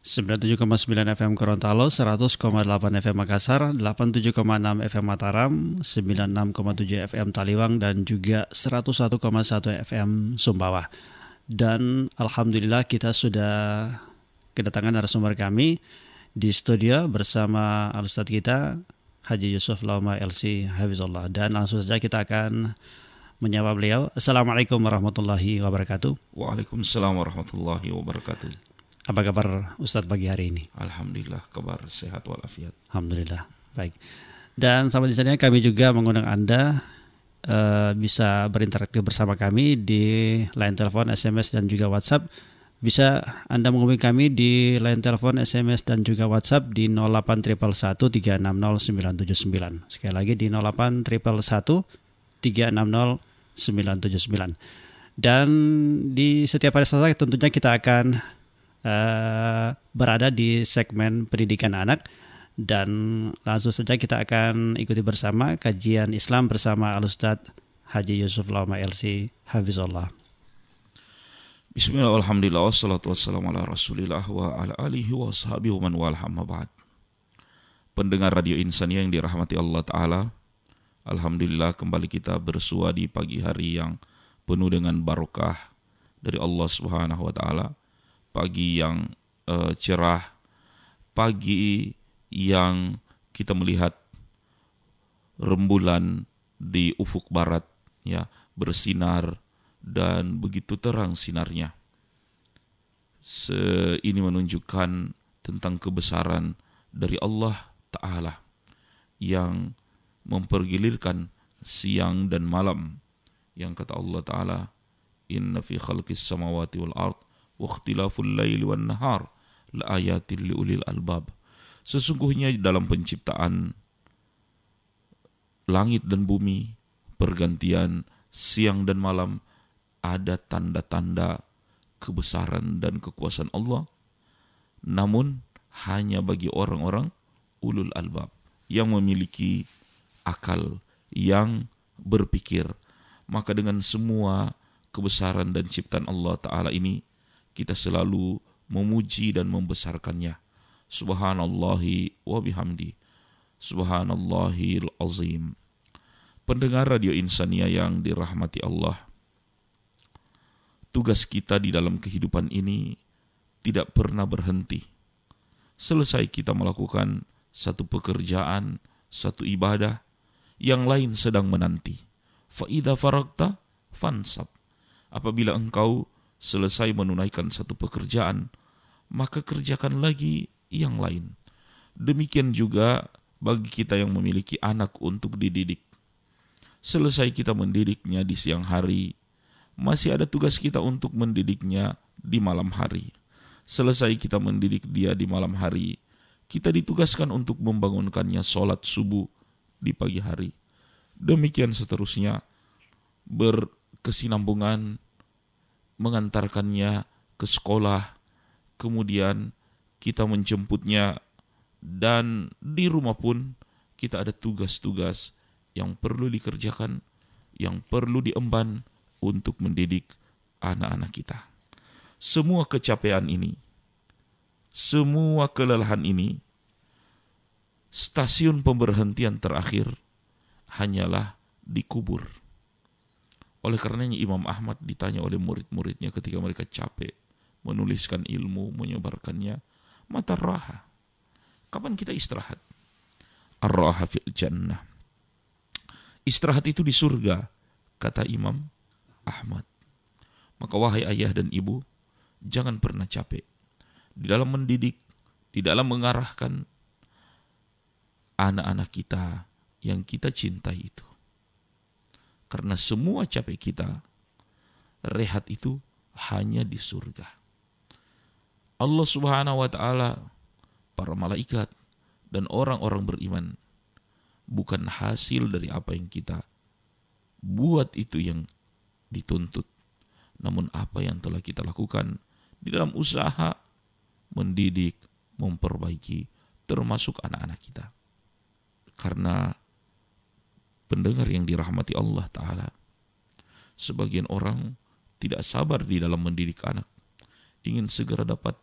97,9 FM Gorontalo, 100,8 FM Makassar, 87,6 FM Mataram, 96,7 FM Taliwang, dan juga 101,1 FM Sumbawa. Dan Alhamdulillah kita sudah kedatangan narasumber kami di studio bersama Al-Ustadz kita, Haji Yusuf Lauma LC Hafizullah. Dan langsung saja kita akan menyapa beliau. Assalamualaikum warahmatullahi wabarakatuh. Waalaikumsalam warahmatullahi wabarakatuh. Apa kabar Ustadz pagi hari ini? Alhamdulillah, kabar sehat walafiat. Alhamdulillah, baik. Dan sahabat di sana kami juga mengundang Anda bisa berinteraksi bersama kami di line telepon, SMS, dan juga WhatsApp. Bisa Anda menghubungi kami di line telepon, SMS, dan juga WhatsApp di 0811160979. Sekali lagi di 0811160979. Dan di setiap hari Selasa tentunya kita akan berada di segmen pendidikan anak, dan langsung saja kita akan ikuti bersama kajian Islam bersama Al-Ustadz Haji Yusuf Lauma LC Hafizullah. Bismillah, alhamdulillah, wassalatu wassalamu ala rasulillah wa ala alihi wa sahbihi wa man walah, amma ba'd. Pendengar Radio Insania yang dirahmati Allah Ta'ala, alhamdulillah kembali kita bersua di pagi hari yang penuh dengan barokah dari Allah Subhanahu wa Ta'ala. Pagi yang cerah, pagi yang kita melihat rembulan di ufuk barat ya bersinar dan begitu terang sinarnya. Ini menunjukkan tentang kebesaran dari Allah Ta'ala yang mempergilirkan siang dan malam, yang kata Allah Ta'ala, inna fi khalqis samawati wal ard waqtilaful laili wan nahar laayatil liulil albab. Sesungguhnya dalam penciptaan langit dan bumi, pergantian siang dan malam, ada tanda-tanda kebesaran dan kekuasaan Allah. Namun hanya bagi orang-orang ulul albab yang memiliki akal, yang berpikir. Maka dengan semua kebesaran dan ciptaan Allah Ta'ala ini, kita selalu memuji dan membesarkannya. Subhanallahi wa bihamdi, subhanallahil azim. Pendengar Radio Insania yang dirahmati Allah, tugas kita di dalam kehidupan ini tidak pernah berhenti. Selesai kita melakukan satu pekerjaan, satu ibadah, yang lain sedang menanti. Fa idza faragta fansab. Apabila engkau selesai menunaikan satu pekerjaan, maka kerjakan lagi yang lain. Demikian juga bagi kita yang memiliki anak untuk dididik. Selesai kita mendidiknya di siang hari, masih ada tugas kita untuk mendidiknya di malam hari. Selesai kita mendidik dia di malam hari, kita ditugaskan untuk membangunkannya sholat subuh di pagi hari. Demikian seterusnya, berkesinambungan, mengantarkannya ke sekolah, kemudian kita menjemputnya, dan di rumah pun kita ada tugas-tugas yang perlu dikerjakan, yang perlu diemban untuk mendidik anak-anak kita. Semua kecapean ini, semua kelelahan ini, stasiun pemberhentian terakhir hanyalah dikubur. Oleh karenanya Imam Ahmad ditanya oleh murid-muridnya ketika mereka capek menuliskan ilmu, menyebarkannya, mata raha, kapan kita istirahat? Ar-raha fil jannah. Istirahat itu di surga, kata Imam Ahmad. Maka wahai ayah dan ibu, jangan pernah capek di dalam mendidik, di dalam mengarahkan anak-anak kita yang kita cintai itu. Karena semua capek kita, rehat itu hanya di surga. Allah Subhanahu wa Ta'ala, para malaikat, dan orang-orang beriman bukan hasil dari apa yang kita buat itu yang dituntut, namun apa yang telah kita lakukan di dalam usaha mendidik, memperbaiki, termasuk anak-anak kita. Karena pendengar yang dirahmati Allah Ta'ala, sebagian orang tidak sabar di dalam mendidik anak, ingin segera dapat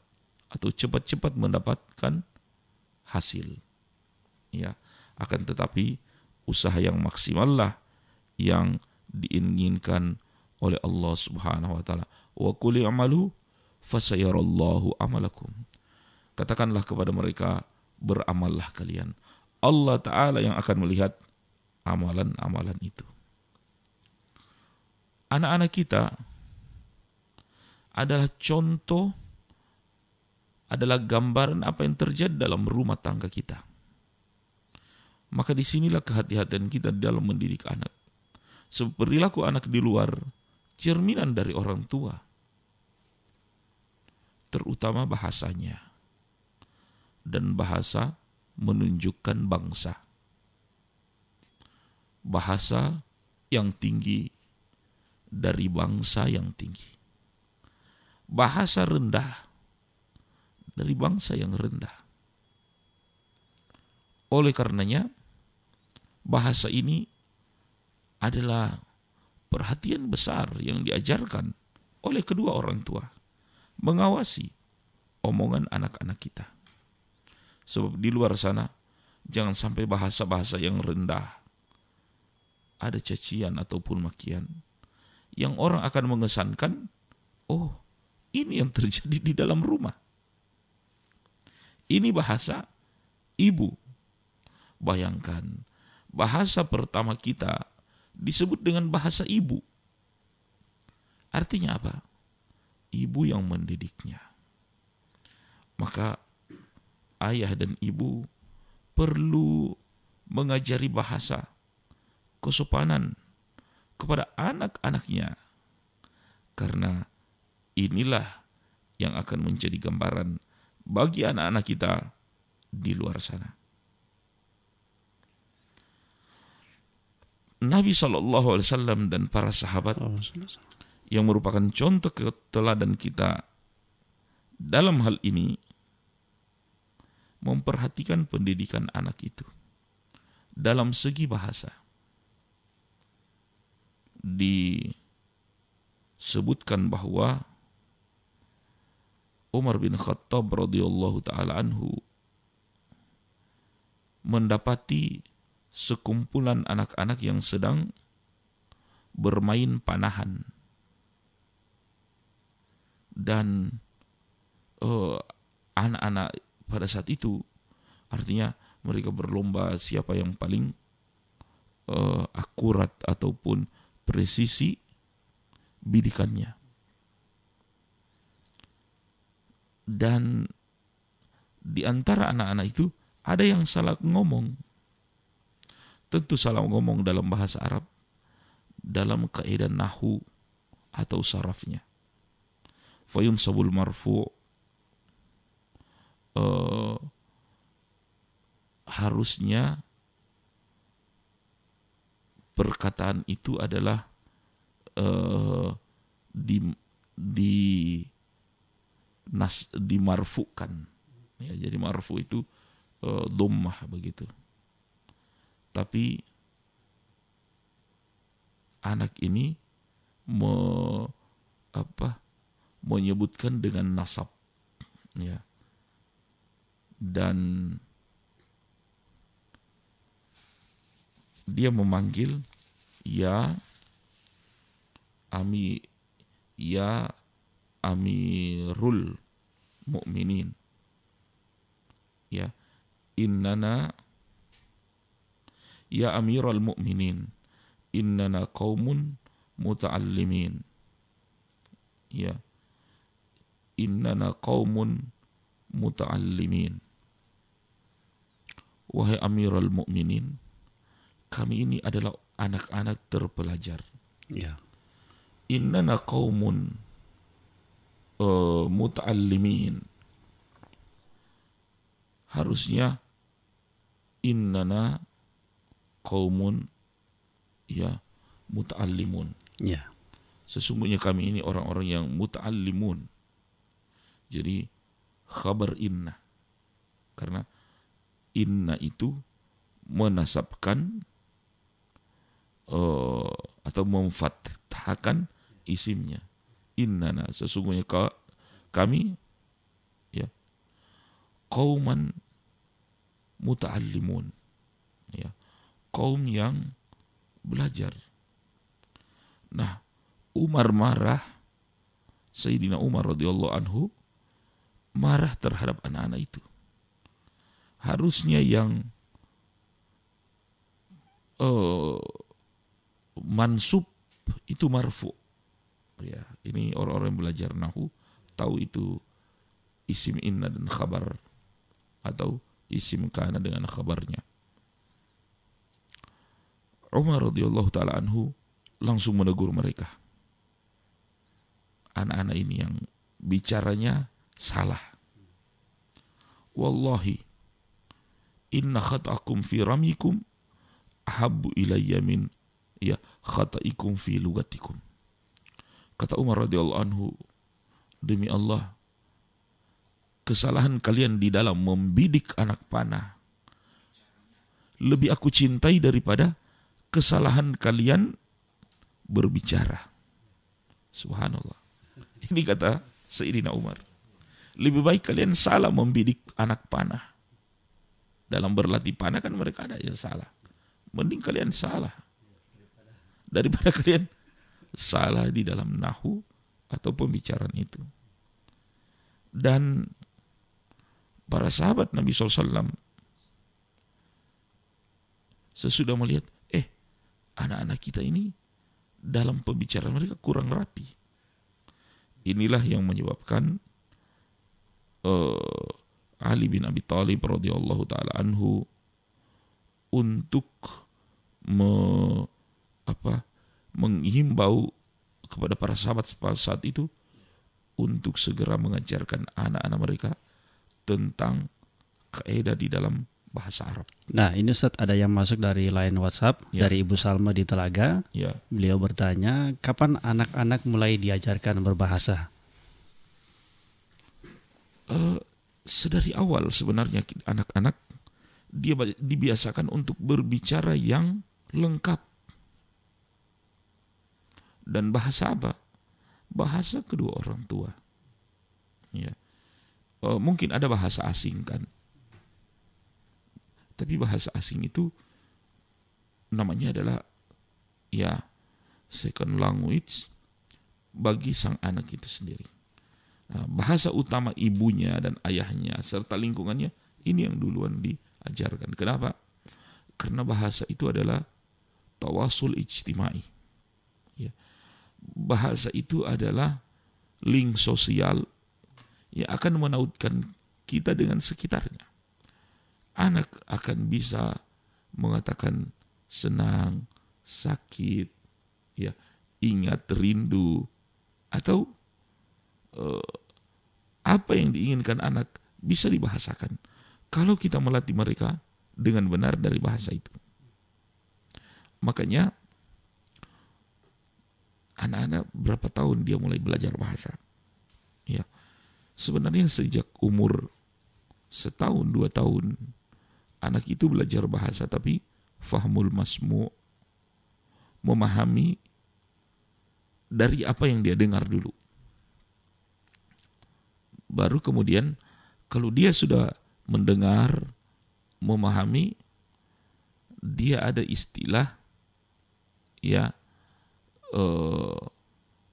atau cepat-cepat mendapatkan hasil. Ya, akan tetapi usaha yang maksimallah yang diinginkan oleh Allah Subhanahu wa taala. Wa qul i'malu fasayarallahu amalakum. Katakanlah kepada mereka, beramallah kalian. Allah taala yang akan melihat amalan-amalan itu. Anak-anak kita adalah contoh, adalah gambaran apa yang terjadi dalam rumah tangga kita. Maka disinilah kehati-hatian kita dalam mendidik anak. Sebab perilaku anak di luar cerminan dari orang tua, terutama bahasanya. Dan bahasa menunjukkan bangsa. Bahasa yang tinggi dari bangsa yang tinggi. Bahasa rendah dari bangsa yang rendah. Oleh karenanya, bahasa ini adalah perhatian besar yang diajarkan oleh kedua orang tua, mengawasi omongan anak-anak kita. Sebab di luar sana, jangan sampai bahasa-bahasa yang rendah, ada cacian ataupun makian, yang orang akan mengesankan, oh, ini yang terjadi di dalam rumah. Ini bahasa ibu. Bayangkan, bahasa pertama kita disebut dengan bahasa ibu. Artinya apa? Ibu yang mendidiknya. Maka ayah dan ibu perlu mengajari bahasa kesopanan kepada anak-anaknya. Karena inilah yang akan menjadi gambaran bagi anak-anak kita di luar sana. Nabi SAW dan para sahabat yang merupakan contoh teladan kita dalam hal ini memperhatikan pendidikan anak itu dalam segi bahasa. Disebutkan bahwa Umar bin Khattab radhiyallahu taala anhu mendapati sekumpulan anak-anak yang sedang bermain panahan. Dan anak-anak pada saat itu, artinya mereka berlomba siapa yang paling akurat ataupun presisi bidikannya. Dan di antara anak-anak itu ada yang salah ngomong. Tentu salah ngomong dalam bahasa Arab, dalam kaidah nahwu atau sarafnya. Fayunsabul marfu' harusnya perkataan itu adalah dimarfukan. Ya, jadi marfu itu dhammah begitu. Tapi anak ini menyebutkan dengan nasab, ya. Dan dia memanggil ya Amirul Mukminin, ya, innana ya Amirul Mukminin, innana qaumun muta'allimin, ya, innana qaumun muta'allimin. Wahai Amirul Mukminin, kami ini adalah anak-anak terpelajar. Ya. Innana qaumun muta'allimin. Harusnya innana qaumun ya muta'allimun. Ya. Sesungguhnya kami ini orang-orang yang muta'allimun. Jadi khabar inna. Karena inna itu menasabkan atau memfathahkan isimnya. Innana, sesungguhnya kami, ya, qauman muta'allimun, ya, kaum yang belajar. Nah, Umar marah, Sayyidina Umar radhiyallahu anhu marah terhadap anak-anak itu. Harusnya yang mansub itu marfu. Ya, ini orang-orang yang belajar nahwu tahu itu isim inna dan khabar atau isim kana dengan khabarnya. Umar radhiyallahu taala anhu langsung menegur mereka. Anak-anak ini yang bicaranya salah. Wallahi inna khata'akum fi ramikum ahabbu ilayya min khata'ikum fi lugatikum. Kata Umar radhiyallahu anhu, demi Allah, kesalahan kalian di dalam membidik anak panah lebih aku cintai daripada kesalahan kalian berbicara. Subhanallah. Ini kata Sayyidina Umar. Lebih baik kalian salah membidik anak panah. Dalam berlatih panah kan mereka ada yang salah. Mending kalian salah daripada kalian salah di dalam nahwu atau pembicaraan itu. Dan para sahabat Nabi SAW sesudah melihat, anak-anak kita ini dalam pembicaraan mereka kurang rapi. Inilah yang menyebabkan Ali bin Abi Thalib radhiyallahu taala anhu untuk menghimbau kepada para sahabat saat itu untuk segera mengajarkan anak-anak mereka tentang kaidah di dalam bahasa Arab. Nah, ini Ustaz ada yang masuk dari line WhatsApp dari Ibu Salma di Telaga. Beliau bertanya, kapan anak-anak mulai diajarkan berbahasa? Sedari awal sebenarnya anak-anak dia dibiasakan untuk berbicara yang lengkap. Dan bahasa apa? Bahasa kedua orang tua. Ya. Mungkin ada bahasa asing kan. Tapi bahasa asing itu namanya adalah second language bagi sang anak itu sendiri. Nah, bahasa utama ibunya dan ayahnya serta lingkungannya ini yang duluan diajarkan. Kenapa? Karena bahasa itu adalah tawasul ijtimai. Ya. Bahasa itu adalah link sosial yang akan menautkan kita dengan sekitarnya. Anak akan bisa mengatakan senang, sakit, ingat, rindu, atau apa yang diinginkan anak bisa dibahasakan kalau kita melatih mereka dengan benar dari bahasa itu. Makanya anak-anak berapa tahun dia mulai belajar bahasa? Ya, sebenarnya sejak umur 1 tahun, 2 tahun anak itu belajar bahasa, tapi fahmul masmu, memahami dari apa yang dia dengar dulu. Baru kemudian kalau dia sudah mendengar, memahami, dia ada istilah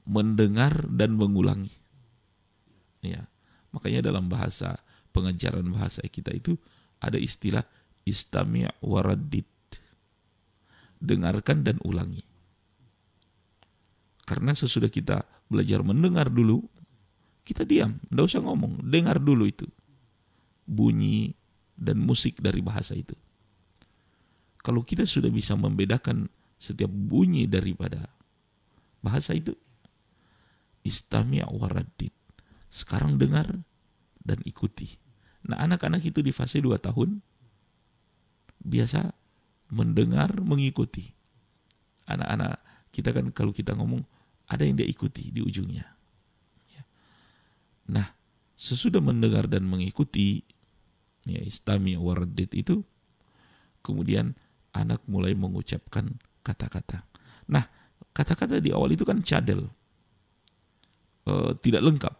mendengar dan mengulangi. Ya, makanya dalam bahasa pengajaran bahasa kita itu ada istilah istami' waraddid, dengarkan dan ulangi. Karena sesudah kita belajar mendengar dulu, kita diam, tidak usah ngomong, dengar dulu itu bunyi dan musik dari bahasa itu. Kalau kita sudah bisa membedakan setiap bunyi daripada bahasa itu, istami' waraddid, sekarang dengar dan ikuti. Nah, anak-anak itu di fase 2 tahun biasa mendengar, mengikuti. Anak-anak kita kan kalau kita ngomong ada yang dia ikuti di ujungnya. Nah, sesudah mendengar dan mengikuti istami' waraddid itu, kemudian anak mulai mengucapkan kata-kata. Nah, kata-kata di awal itu kan cadel, tidak lengkap.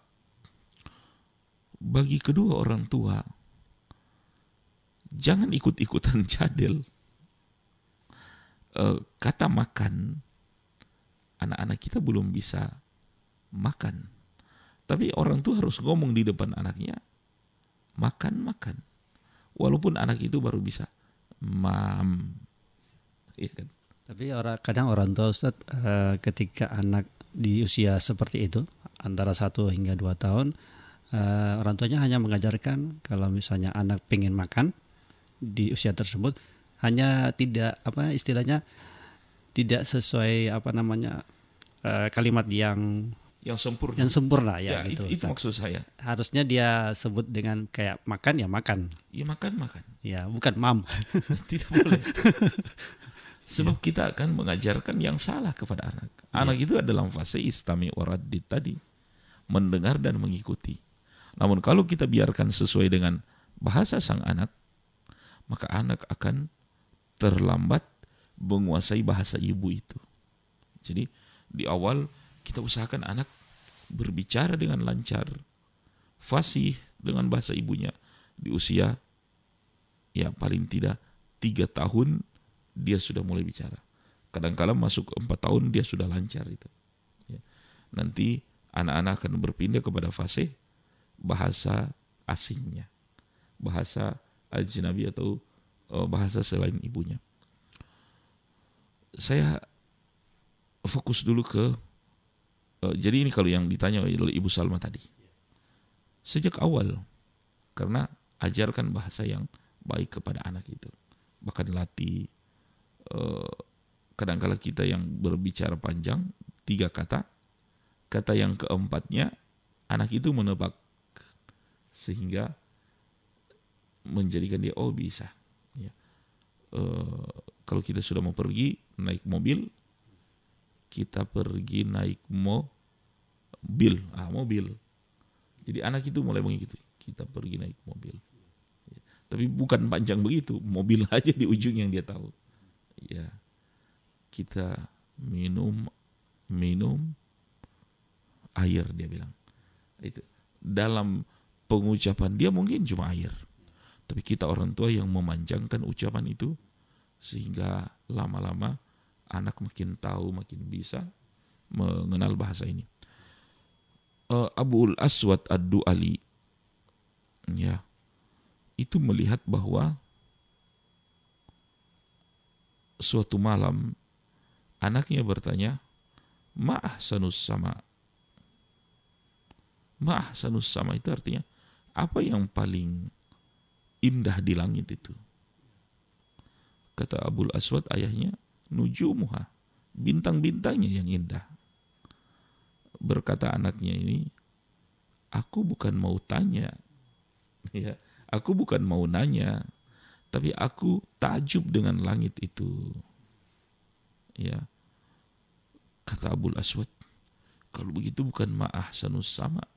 Bagi kedua orang tua jangan ikut-ikutan cadel. Kata makan, anak-anak kita belum bisa makan. Tapi orang tua harus ngomong di depan anaknya, makan. Walaupun anak itu baru bisa mam. Iya kan? Tapi kadang orang tua Ustaz, ketika anak di usia seperti itu, antara 1 hingga 2 tahun, orang tuanya hanya mengajarkan kalau misalnya anak pengen makan di usia tersebut, hanya tidak istilahnya tidak sesuai kalimat yang sempurna ya, gitu. Itu maksud saya. Harusnya dia sebut dengan kayak makan ya makan. Ya makan. Ya, bukan mam. Tidak boleh. Sebab kita akan mengajarkan yang salah kepada anak. Anak itu adalah fase istami waradid tadi, mendengar dan mengikuti. Namun kalau kita biarkan sesuai dengan bahasa sang anak, maka anak akan terlambat menguasai bahasa ibu itu. Jadi di awal kita usahakan anak berbicara dengan lancar, fasih dengan bahasa ibunya. Di usia ya paling tidak 3 tahun dia sudah mulai bicara. Kadang-kadang masuk 4 tahun dia sudah lancar itu. Ya. Nanti anak-anak akan berpindah kepada fase bahasa asingnya, bahasa ajnabi atau bahasa selain ibunya. Saya fokus dulu ke jadi ini kalau yang ditanya oleh Ibu Salma tadi. Sejak awal, karena ajarkan bahasa yang baik kepada anak itu. Bahkan latih, kadang-kala kita yang berbicara panjang, 3 kata yang keempatnya anak itu menebak, sehingga menjadikan dia bisa. Ya. Kalau kita sudah mau pergi naik mobil, kita pergi naik mobil. Jadi anak itu mulai mengikuti. Kita pergi naik mobil. Ya. Tapi bukan panjang begitu, mobil aja di ujung yang dia tahu. Ya, kita minum air, dia bilang. Itu dalam pengucapan dia mungkin cuma air, tapi kita orang tua yang memanjangkan ucapan itu sehingga lama-lama anak makin tahu, makin bisa mengenal bahasa ini. Abul Aswad Ad-Du'ali ya, itu melihat bahwa suatu malam anaknya bertanya, Ma'ahsanus sama. Ma'ahsanus sama itu artinya apa yang paling indah di langit itu? Kata Abul Aswad ayahnya, nujumuha, bintang-bintangnya yang indah. Berkata anaknya ini, aku bukan mau tanya, ya, aku bukan mau nanya, tapi aku takjub dengan langit itu. Ya, kata Abul Aswad, kalau begitu bukan ma'ahsanus sama,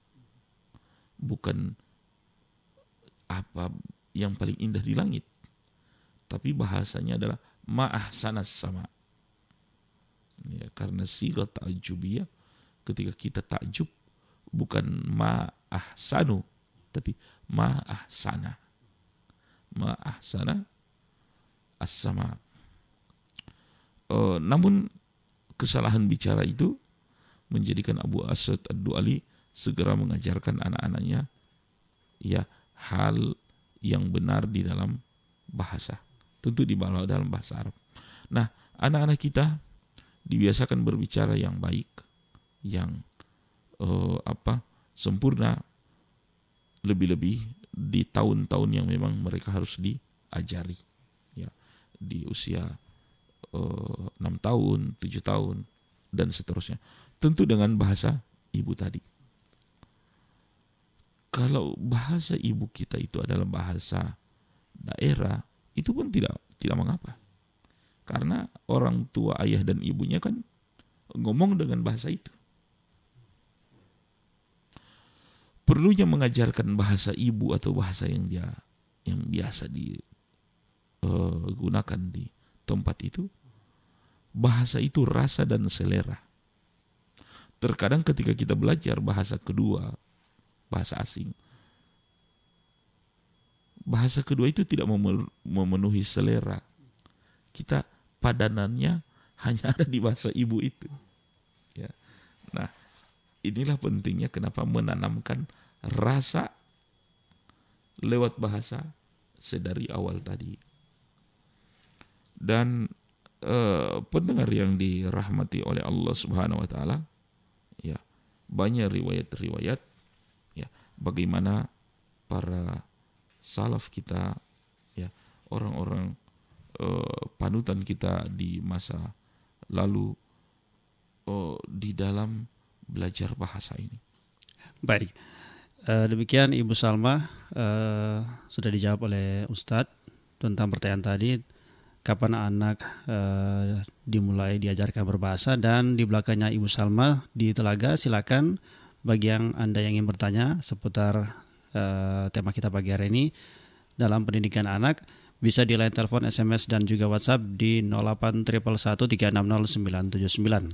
bukan apa yang paling indah di langit, tapi bahasanya adalah ma'ahsanas sama. Ya, karena sigat ta'jubiyah, ketika kita takjub bukan ma'ahsanu, tapi ma'ahsana. Ma'ahsana as-sama. Namun kesalahan bicara itu menjadikan Abu Aswad Ad-Du'ali segera mengajarkan anak-anaknya ya hal yang benar di dalam bahasa, tentu di dalam bahasa Arab. Nah, anak-anak kita dibiasakan berbicara yang baik, yang sempurna, lebih-lebih di tahun-tahun yang memang mereka harus diajari, ya, di usia 6 tahun, 7 tahun, dan seterusnya. Tentu dengan bahasa ibu tadi. Kalau bahasa ibu kita itu adalah bahasa daerah, itu pun tidak mengapa. Karena orang tua, ayah dan ibunya kan ngomong dengan bahasa itu. Perlunya mengajarkan bahasa ibu atau bahasa yang biasa digunakan di tempat itu. Bahasa itu rasa dan selera. Terkadang ketika kita belajar bahasa kedua, bahasa asing, bahasa kedua itu tidak memenuhi selera. Kita padanannya hanya ada di bahasa ibu itu. Ya. Nah, inilah pentingnya kenapa menanamkan rasa lewat bahasa sedari awal tadi. Dan pendengar yang dirahmati oleh Allah Subhanahu wa taala, ya, banyak riwayat-riwayat ya bagaimana para salaf kita, ya, orang-orang panutan kita di masa lalu di dalam belajar bahasa ini. Baik, demikian Ibu Salma, sudah dijawab oleh Ustadz tentang pertanyaan tadi, kapan anak dimulai diajarkan berbahasa, dan di belakangnya Ibu Salma di Telaga. Silakan bagi yang Anda yang ingin bertanya seputar tema kita pagi hari ini dalam pendidikan anak, bisa di line telepon, SMS, dan juga WhatsApp di 0811160979.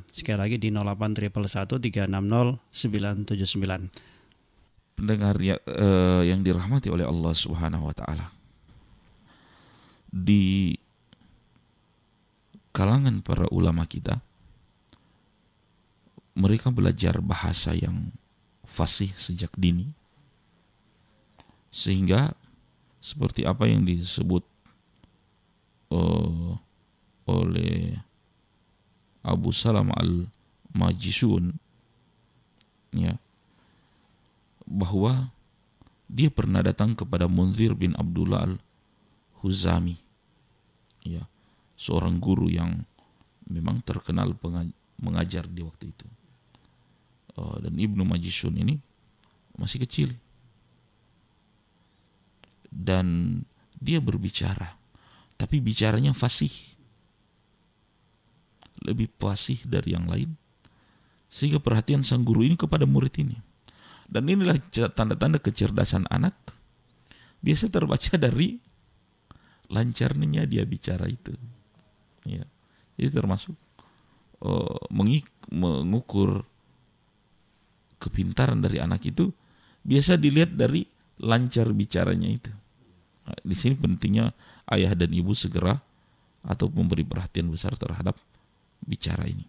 Sekali lagi di 0811160979. Pendengar yang dirahmati oleh Allah Subhanahu wa taala. Di kalangan para ulama kita, mereka belajar bahasa yang fasih sejak dini, sehingga seperti apa yang disebut oleh Abu Salam al-Majishun, ya, bahwa dia pernah datang kepada Munzir bin Abdullah al-Huzami, ya, seorang guru yang memang terkenal mengajar di waktu itu. Dan Ibnu Majishun ini masih kecil, dan dia berbicara, tapi bicaranya fasih, lebih fasih dari yang lain, sehingga perhatian sang guru ini kepada murid ini. Dan inilah tanda-tanda kecerdasan anak, biasa terbaca dari lancarnya dia bicara itu. Ya, itu termasuk mengukur kepintaran dari anak itu biasa dilihat dari lancar bicaranya itu. Nah, di sini pentingnya ayah dan ibu segera atau memberi perhatian besar terhadap bicara ini.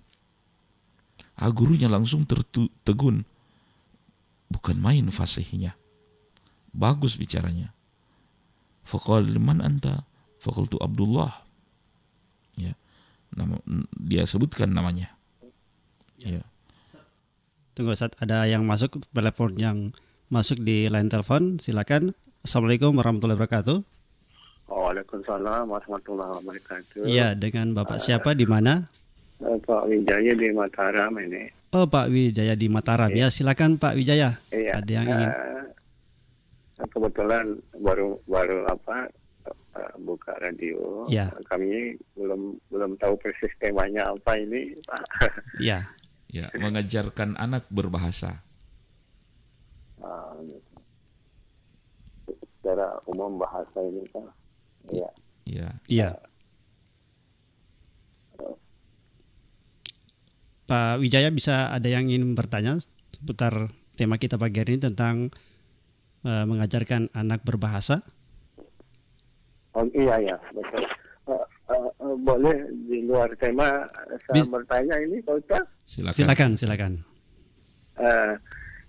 Gurunya langsung tertegun, bukan main fasihnya, bagus bicaranya. Faqala liman anta? Faqultu Abdullah. Ya, dia sebutkan namanya. Ya. Tunggu Ustaz, ada yang masuk, telepon yang masuk di line telepon, silakan. Assalamualaikum warahmatullahi wabarakatuh. Waalaikumsalam warahmatullahi wabarakatuh. Iya, dengan Bapak siapa, di mana? Pak Wijaya di Mataram ini. Oh, Pak Wijaya di Mataram. Ya, silakan Pak Wijaya. Iya. Ada yang ingin? Kebetulan baru buka radio. Ya. Kami belum tahu persis temanya apa ini, Pak. Iya. Ya, mengajarkan anak berbahasa. Secara umum bahasa ini, Pak. Iya. Ya. Iya. Pak Wijaya, bisa ada yang ingin bertanya seputar tema kita pagi hari ini tentang mengajarkan anak berbahasa? Oh iya, betul. Boleh di luar tema saya bertanya ini, Pak Ustaz? Silakan.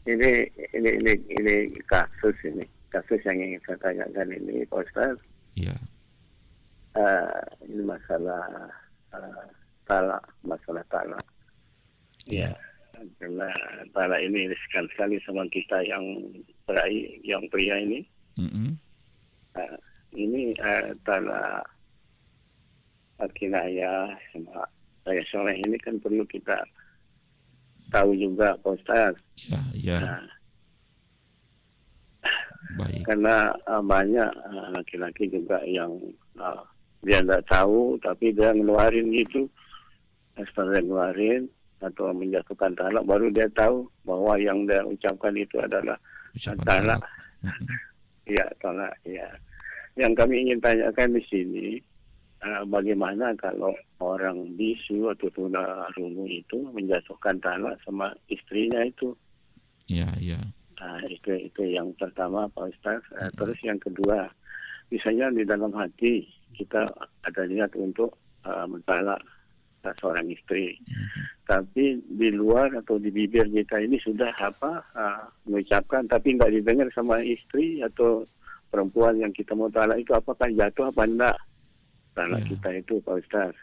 Ini kasus yang ingin saya tanyakan ini, Pak Ustaz. Iya. Ini masalah talak. Iya. Karena talak ini riskan sekali sama kita yang pria ini. Ini talak kinayah sama saya soleh ini kan perlu kita tahu juga, Pak Ustaz. Ya. Baik. Karena banyak laki-laki juga yang dia tidak tahu, tapi dia ngeluarin gitu, setelah ngeluarin atau menjatuhkan talak, baru dia tahu bahwa yang dia ucapkan itu adalah talak. Ya, talak. Ya. Yang kami ingin tanyakan di sini, bagaimana kalau orang bisu atau tunarungu itu menjatuhkan talak sama istrinya itu? Ya. Itu yang pertama, Pak Ustaz. Terus yang kedua, misalnya di dalam hati kita ada niat untuk mentalak seorang istri, tapi di luar atau di bibir kita ini sudah mengucapkan, tapi nggak didengar sama istri atau perempuan yang kita mau talak itu, apakah jatuh apa enggak talak kita itu, Pak Ustaz?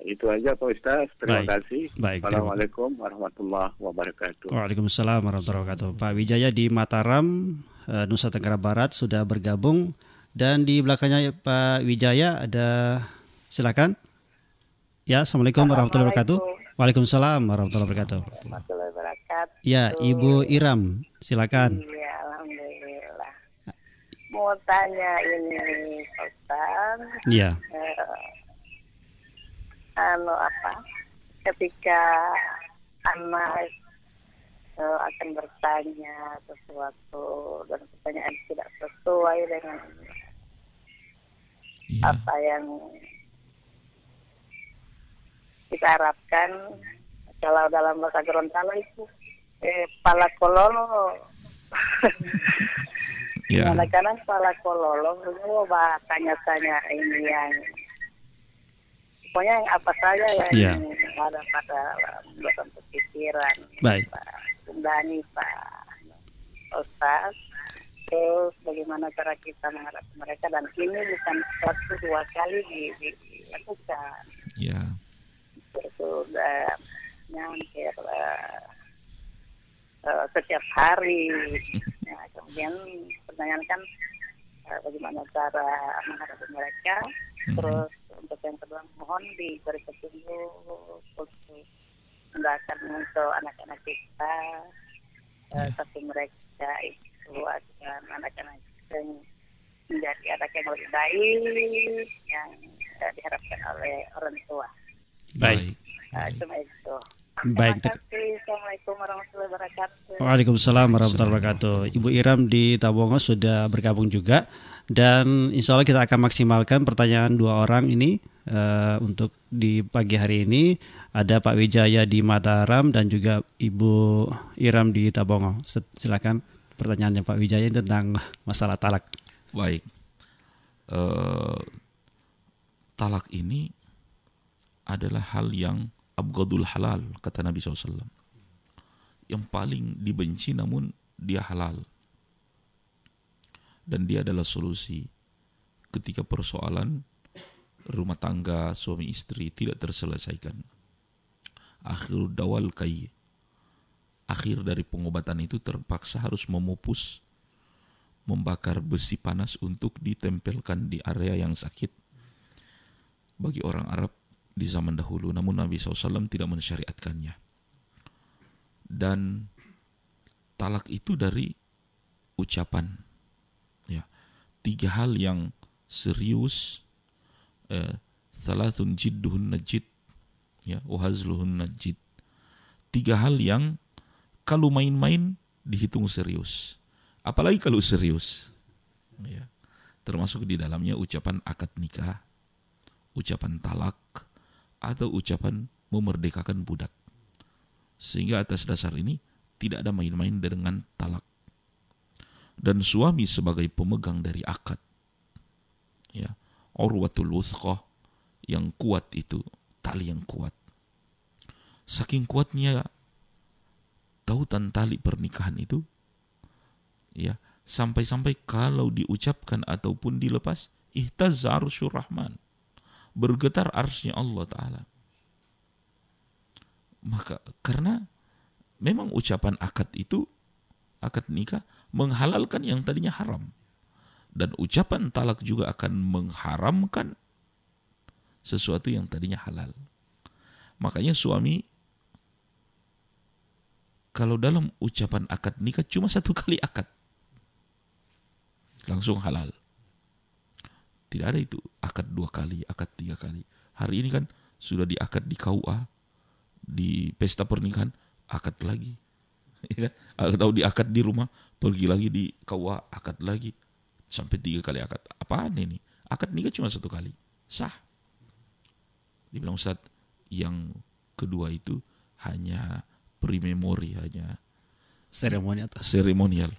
Itu aja Pak Ustaz. Terima kasih. Assalamualaikum warahmatullahi wabarakatuh. Waalaikumsalam warahmatullahi wabarakatuh. Pak Wijaya di Mataram, Nusa Tenggara Barat sudah bergabung, dan di belakangnya Pak Wijaya ada, silakan. Ya, Assalamualaikum warahmatullahi wabarakatuh. Waalaikumsalam warahmatullahi wabarakatuh. Ya, Ibu Iram, silakan. Iya, alhamdulillah. Mau tanya ini, Pak Ustaz. Iya. Ketika anak akan bertanya sesuatu dan pertanyaan tidak sesuai dengan apa yang kita harapkan, kalau dalam bahasa Gorontalo itu pala kololo. Kadang-kadang pala kololo, tanya-tanya ini yang pokoknya yang apa saja yang ada pada dalam pikiran Pak Sundani, Pak Ustaz. Terus bagaimana cara kita menghadapi mereka, dan ini bukan satu dua kali dilakukan. Sudah hampir setiap hari. Kemudian pertanyaan kan bagaimana cara menghadapi mereka. Terus untuk yang kedua, mohon diberi petunjuk untuk tindakan untuk anak-anak kita, tapi mereka itu akan anak-anak yang menjadi anak yang lebih baik yang diharapkan oleh orang tua. Baik. Cuma itu. Baik. Assalamualaikum warahmatullahi wabarakatuh. Waalaikumsalam warahmatullahi wabarakatuh. Ibu Iram di Tabongo sudah bergabung juga, dan insya Allah kita akan maksimalkan pertanyaan dua orang ini untuk di pagi hari ini. Ada Pak Wijaya di Mataram dan juga Ibu Iram di Tabongo. Silakan pertanyaannya Pak Wijaya tentang masalah talak. Baik. Talak ini adalah hal yang abghadul halal, kata Nabi SAW. Yang paling dibenci namun dia halal. Dan dia adalah solusi ketika persoalan rumah tangga suami istri tidak terselesaikan. Akhirul dawal kai. Akhir dari pengobatan itu terpaksa harus memupus, membakar besi panas untuk ditempelkan di area yang sakit bagi orang Arab di zaman dahulu. Namun Nabi SAW tidak mensyariatkannya. Dan talak itu dari ucapan. Ya, 3 hal yang serius. Thalathun jidduhun najid, ya, wahazluhun najid. 3 hal yang kalau main-main dihitung serius. Apalagi kalau serius. Ya. Termasuk di dalamnya ucapan akad nikah, ucapan talak, atau ucapan memerdekakan budak. Sehingga atas dasar ini tidak ada main-main dengan talak. Dan suami sebagai pemegang dari akad, ya, urwatul wuthqah, yang kuat itu, tali yang kuat. Saking kuatnya tautan tali pernikahan itu, ya, sampai-sampai kalau diucapkan ataupun dilepas, ihtazza arsyur rahman, bergetar arsy-Nya Allah Ta'ala. Maka karena memang ucapan akad itu, akad nikah, menghalalkan yang tadinya haram. Dan ucapan talak juga akan mengharamkan sesuatu yang tadinya halal. Makanya suami, kalau dalam ucapan akad nikah cuma 1 kali akad, langsung halal. Tidak ada itu akad 2 kali, akad 3 kali. Hari ini kan sudah diakad di KUA, di pesta pernikahan, akad lagi. Ya, atau diakad di rumah, pergi lagi di KUA, akad lagi. Sampai 3 kali akad. Apaan ini? Akad nikah cuma 1 kali. Sah. Dibilang Ustaz, yang kedua itu hanya pre-memori, hanya seremonial. Seremonial.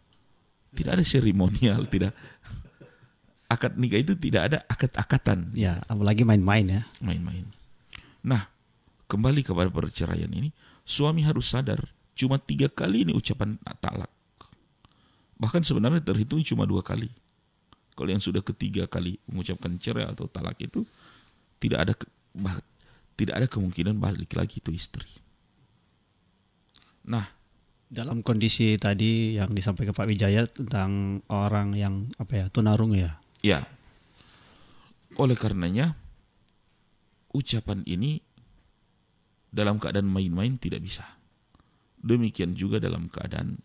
Tidak ada seremonial, tidak. akad nikah itu tidak ada akad-akatan. Ya, apalagi main-main ya. Main-main. Nah, kembali kepada perceraian ini, suami harus sadar cuma 3 kali ini ucapan talak. Bahkan sebenarnya terhitung cuma 2 kali. Kalau yang sudah ketiga kali mengucapkan cerai atau talak itu tidak ada kemungkinan balik lagi itu istri. Nah, dalam kondisi tadi yang disampaikan Pak Wijaya tentang orang yang tunarungu ya. Ya. Oleh karenanya ucapan ini dalam keadaan main-main tidak bisa. Demikian juga dalam keadaan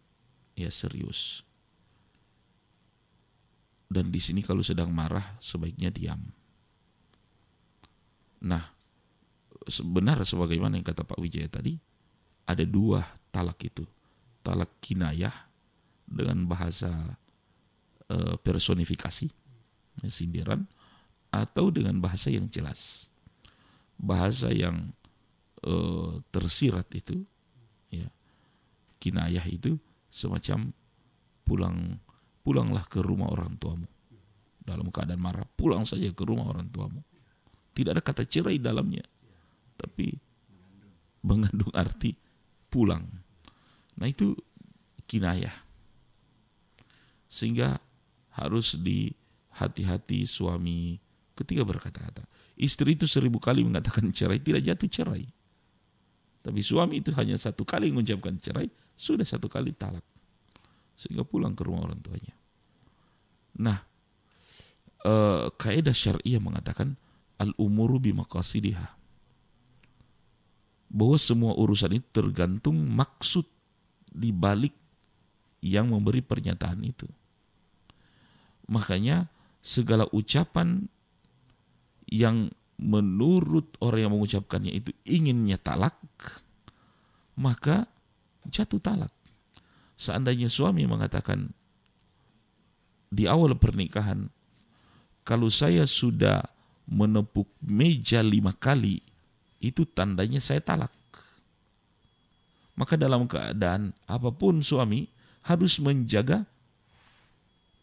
serius. Dan di sini kalau sedang marah sebaiknya diam. Nah, benar sebagaimana yang kata Pak Wijaya tadi, ada 2 talak itu. Talak kinayah dengan bahasa personifikasi, sindiran, atau dengan bahasa yang jelas. Bahasa yang tersirat itu, ya, kinayah itu semacam pulanglah ke rumah orang tuamu. Dalam keadaan marah, pulang saja ke rumah orang tuamu. Tidak ada kata cerai dalamnya, tapi mengandung arti pulang. Nah, itu kinayah. Sehingga harus hati-hati suami ketika berkata-kata. Istri itu 1000 kali mengatakan cerai, tidak jatuh cerai. Tapi suami itu hanya 1 kali mengucapkan cerai, sudah 1 kali talak. Sehingga pulang ke rumah orang tuanya. Nah, kaidah syariah mengatakan al-umuru bimaqasidiha. Bahwa semua urusan itu tergantung maksud di balik yang memberi pernyataan itu. Makanya segala ucapan yang menurut orang yang mengucapkannya itu inginnya talak, maka jatuh talak. Seandainya suami mengatakan di awal pernikahan, kalau saya sudah menepuk meja 5 kali, itu tandanya saya talak. Maka dalam keadaan apapun suami harus menjaga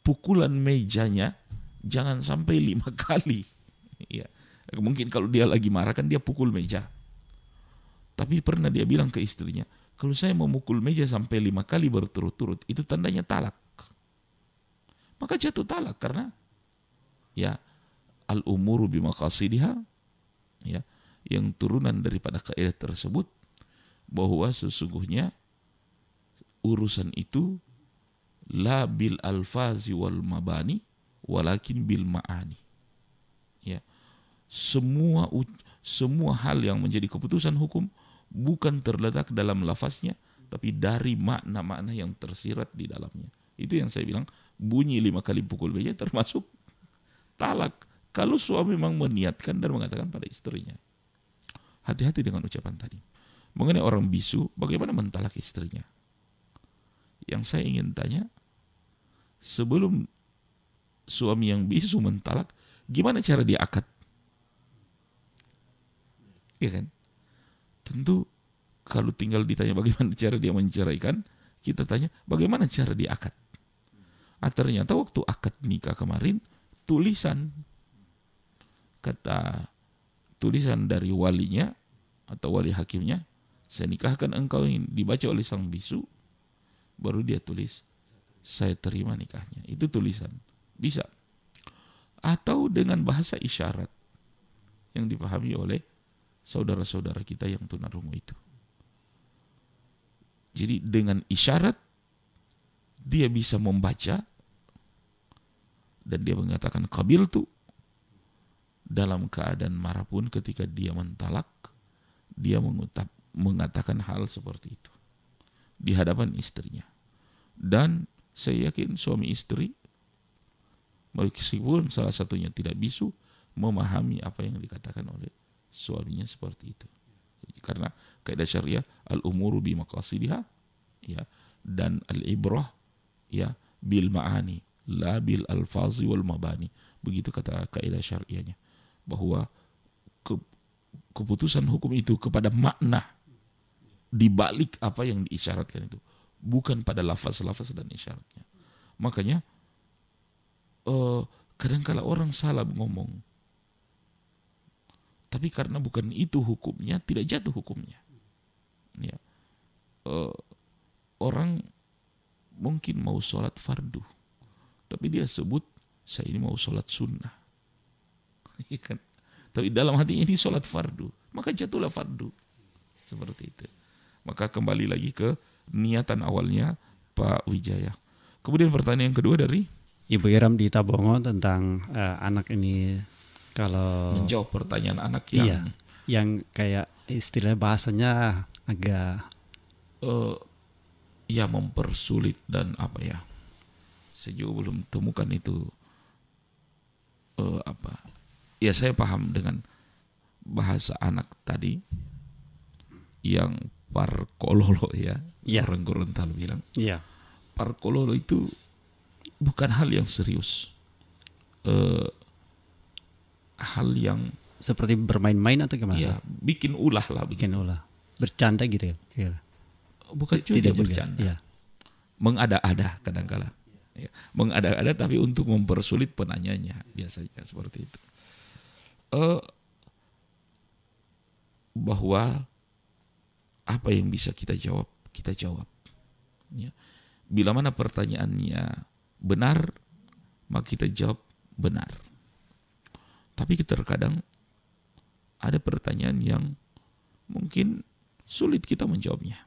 pukulan mejanya jangan sampai 5 kali. Ya. Mungkin kalau dia lagi marah kan dia pukul meja. Tapi pernah dia bilang ke istrinya, kalau saya memukul meja sampai 5 kali berturut-turut, itu tandanya talak. Maka jatuh talak karena ya al-umuru bimaqasidiha, ya, yang turunan daripada kaidah tersebut, bahwa sesungguhnya urusan itu la bil alfazi wal mabani walakin bil ma'ani. Ya. Semua hal yang menjadi keputusan hukum bukan terletak dalam lafaznya, tapi dari makna-makna yang tersirat di dalamnya. Itu yang saya bilang, bunyi 5 kali pukul meja termasuk talak. Kalau suami memang meniatkan dan mengatakan pada istrinya. Hati-hati dengan ucapan tadi. Mengenai orang bisu, bagaimana mentalak istrinya? Yang saya ingin tanya, sebelum suami yang bisu mentalak, gimana cara dia akad? Iya kan? Tentu kalau tinggal ditanya bagaimana cara dia menceraikan, kita tanya bagaimana cara dia akad. Ternyata waktu akad nikah kemarin, tulisan dari walinya atau wali hakimnya, saya nikahkan engkau, ini dibaca oleh sang bisu, baru dia tulis saya terima nikahnya. Itu tulisan, bisa. Atau dengan bahasa isyarat yang dipahami oleh saudara-saudara kita yang tunarungu itu. Jadi dengan isyarat dia bisa membaca dan dia mengatakan qabiltu. Dalam keadaan marah pun ketika dia mentalak, dia mengatakan hal seperti itu di hadapan istrinya. Dan saya yakin suami istri, meskipun salah satunya tidak bisu, memahami apa yang dikatakan oleh suaminya seperti itu. Karena kaidah syariah al-umuru bimaqasidiha, ya, dan al-ibrah, ya, bil ma'ani la bil alfazi wal mabani. Begitu kata kaidah syariahnya, bahwa keputusan hukum itu kepada makna di balik apa yang diisyaratkan itu, bukan pada lafaz-lafaz dan isyaratnya. Makanya Kadangkala orang salah ngomong, tapi karena bukan itu hukumnya, tidak jatuh hukumnya. Ya. Orang mungkin mau sholat fardu, tapi dia sebut saya ini mau sholat sunnah, kan? Tapi dalam hatinya ini sholat fardu, maka jatuhlah fardu. Seperti itu. Maka kembali lagi ke niatan awalnya Pak Wijaya. Kemudian pertanyaan yang kedua dari Ibu Iram di Tabongo tentang anak ini, kalau menjawab pertanyaan anak yang iya, yang kayak istilah bahasanya agak ya mempersulit dan apa ya, sejauh belum temukan itu apa ya, saya paham dengan bahasa anak tadi yang parkololo ya, orang Gorontalo bilang parkololo itu bukan hal yang serius, hal yang seperti bermain-main atau gimana? Ya, bikin ulah lah, bikin ulah, bercanda gitu ya? Bukan juga tidak bercanda, ya. Mengada-ada kadang-kala, ya. Mengada-ada tapi untuk mempersulit penanyanya, biasanya seperti itu. Bahwa apa yang bisa kita jawab, kita jawab. Ya. Bila mana pertanyaannya benar, maka kita jawab benar. Tapi terkadang ada pertanyaan yang mungkin sulit kita menjawabnya.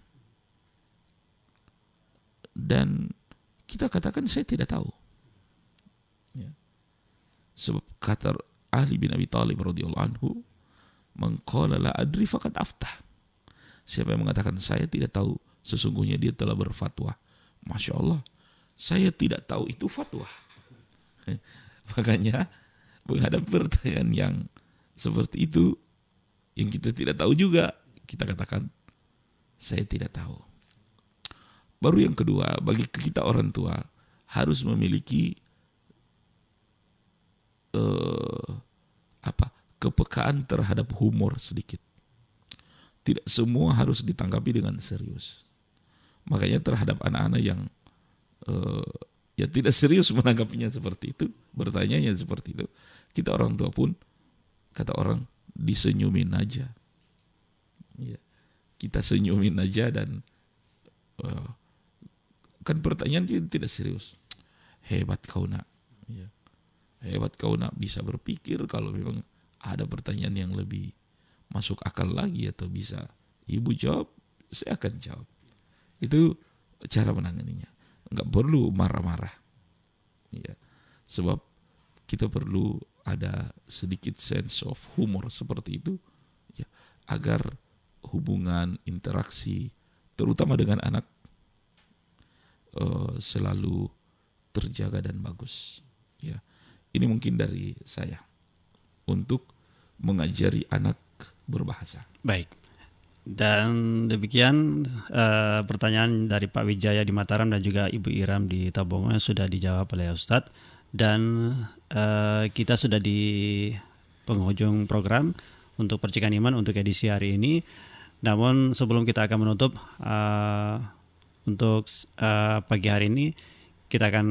Dan kita katakan saya tidak tahu. Ya. Sebab kata Ali bin Abi Thalib radhiyallahu anhu, "Man qala la adri faqad aftah." Siapa yang mengatakan saya tidak tahu, sesungguhnya dia telah berfatwa. Masya Allah, saya tidak tahu itu fatwa. Makanya menghadapi pertanyaan yang seperti itu, yang kita tidak tahu juga, kita katakan saya tidak tahu. Baru yang kedua, bagi kita orang tua harus memiliki kepekaan terhadap humor sedikit. Tidak semua harus ditanggapi dengan serius. Makanya terhadap anak-anak yang ya tidak serius menanggapinya seperti itu, bertanyanya seperti itu, kita orang tua pun, kata orang, disenyumin aja. Ya, kita senyumin aja dan kan pertanyaan tidak serius. Hebat kau nak. Ya. Hebat kau nak bisa berpikir kalau memang ada pertanyaan yang lebih masuk akal lagi atau bisa ibu jawab, saya akan jawab. Itu cara menanganinya. Enggak perlu marah-marah. Ya. Sebab kita perlu ada sedikit sense of humor seperti itu, ya, agar hubungan interaksi terutama dengan anak selalu terjaga dan bagus. Ya. Ini mungkin dari saya untuk mengajari anak berbahasa. Baik. Dan demikian pertanyaan dari Pak Wijaya di Mataram dan juga Ibu Iram di Tabongo yang sudah dijawab oleh Ustadz. Dan kita sudah di penghujung program untuk Percikan Iman untuk edisi hari ini. Namun sebelum kita akan menutup untuk pagi hari ini, kita akan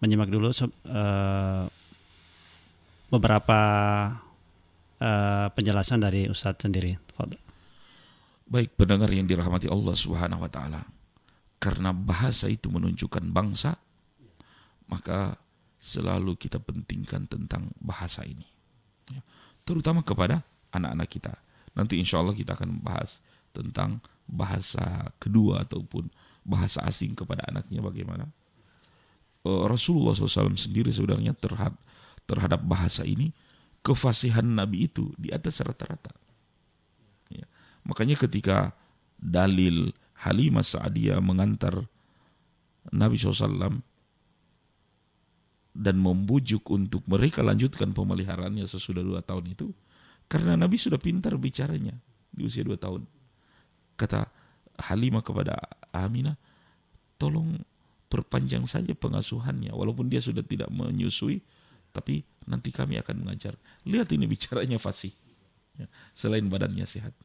menyimak dulu beberapa penjelasan dari Ustadz sendiri. Baik pendengar yang dirahmati Allah Subhanahu wa taala. Karena bahasa itu menunjukkan bangsa, maka selalu kita pentingkan tentang bahasa ini. Ya, terutama kepada anak-anak kita. Nanti insya Allah kita akan membahas tentang bahasa kedua ataupun bahasa asing kepada anaknya bagaimana. Rasulullah SAW sendiri sebenarnya terhadap bahasa ini, kefasihan Nabi itu di atas rata-rata. Ya. Makanya ketika dalil Halimah Sa'diyah mengantar Nabi SAW dan membujuk untuk mereka lanjutkan pemeliharaannya sesudah 2 tahun itu, karena Nabi sudah pintar bicaranya di usia 2 tahun. Kata Halimah kepada Aminah, tolong perpanjang saja pengasuhannya, walaupun dia sudah tidak menyusui, tapi nanti kami akan mengajar. Lihat ini bicaranya fasih, ya, selain badannya sehat.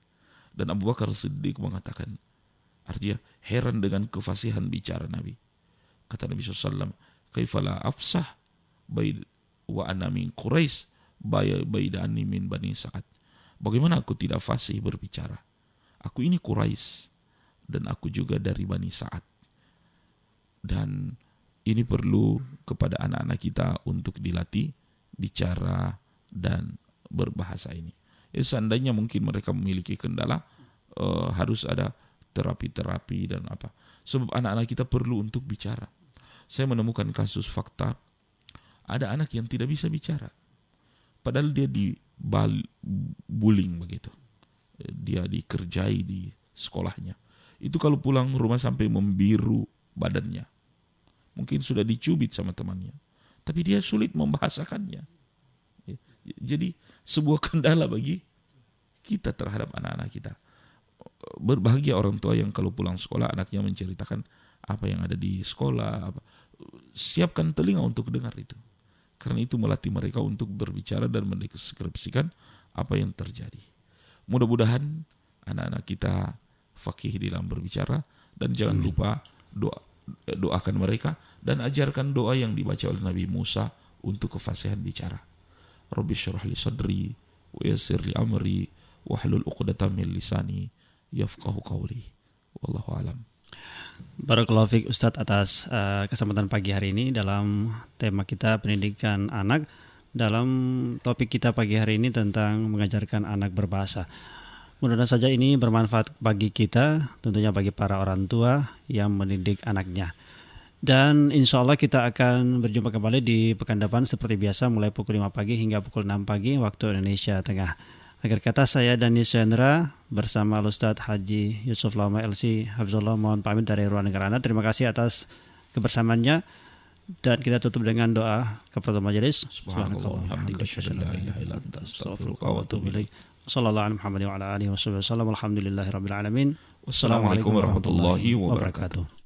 Dan Abu Bakar Siddiq mengatakan, artinya heran dengan kefasihan bicara Nabi. Kata Nabi SAW, kaifala afsah wa ana min Quraisy baidani min Bani Sa'ad. Bagaimana aku tidak fasih berbicara? Aku ini Quraisy dan aku juga dari Bani Sa'ad. Dan ini perlu kepada anak-anak kita untuk dilatih bicara dan berbahasa ini. Seandainya mungkin mereka memiliki kendala, harus ada terapi-terapi dan apa. Sebab anak-anak kita perlu untuk bicara. Saya menemukan kasus fakta, ada anak yang tidak bisa bicara. Padahal dia bullying begitu. Dia dikerjai di sekolahnya. Itu kalau pulang rumah sampai membiru badannya. Mungkin sudah dicubit sama temannya. Tapi dia sulit membahasakannya. Jadi sebuah kendala bagi kita terhadap anak-anak kita. Berbahagia orang tua yang kalau pulang sekolah anaknya menceritakan apa yang ada di sekolah. Siapkan telinga untuk dengar itu. Karena itu melatih mereka untuk berbicara dan mendeskripsikan apa yang terjadi. Mudah-mudahan anak-anak kita fakih dalam berbicara. Dan jangan lupa doakan mereka dan ajarkan doa yang dibaca oleh Nabi Musa untuk kefasihan bicara. Rabbi syrah li sadri wa yassir li amri wahlul 'uqdatam min lisani yafqahu qawli. Wallahu alam. Barakallahu fiik Ustadz atas kesempatan pagi hari ini dalam tema kita pendidikan anak. Dalam topik kita pagi hari ini tentang mengajarkan anak berbahasa. Mudah-mudahan saja ini bermanfaat bagi kita, tentunya bagi para orang tua yang mendidik anaknya. Dan insya Allah kita akan berjumpa kembali di pekan depan seperti biasa mulai pukul 5 pagi hingga pukul 6 pagi waktu Indonesia Tengah. Akhir kata saya Dani Sendra bersama Ustadz Haji Yusuf Lama LC Hafizullah mohon pamit dari ruang negara Anda. Terima kasih atas kebersamaannya dan kita tutup dengan doa kafaratul majelis. Subhanallah walhamdulillah la ilaha illa anta astaghfiruka wa atubu ilaik. Sallallahu alaihi wa alihi wasallam. Alhamdulillahirabbil alamin. Wassalamualaikum warahmatullahi wabarakatuh.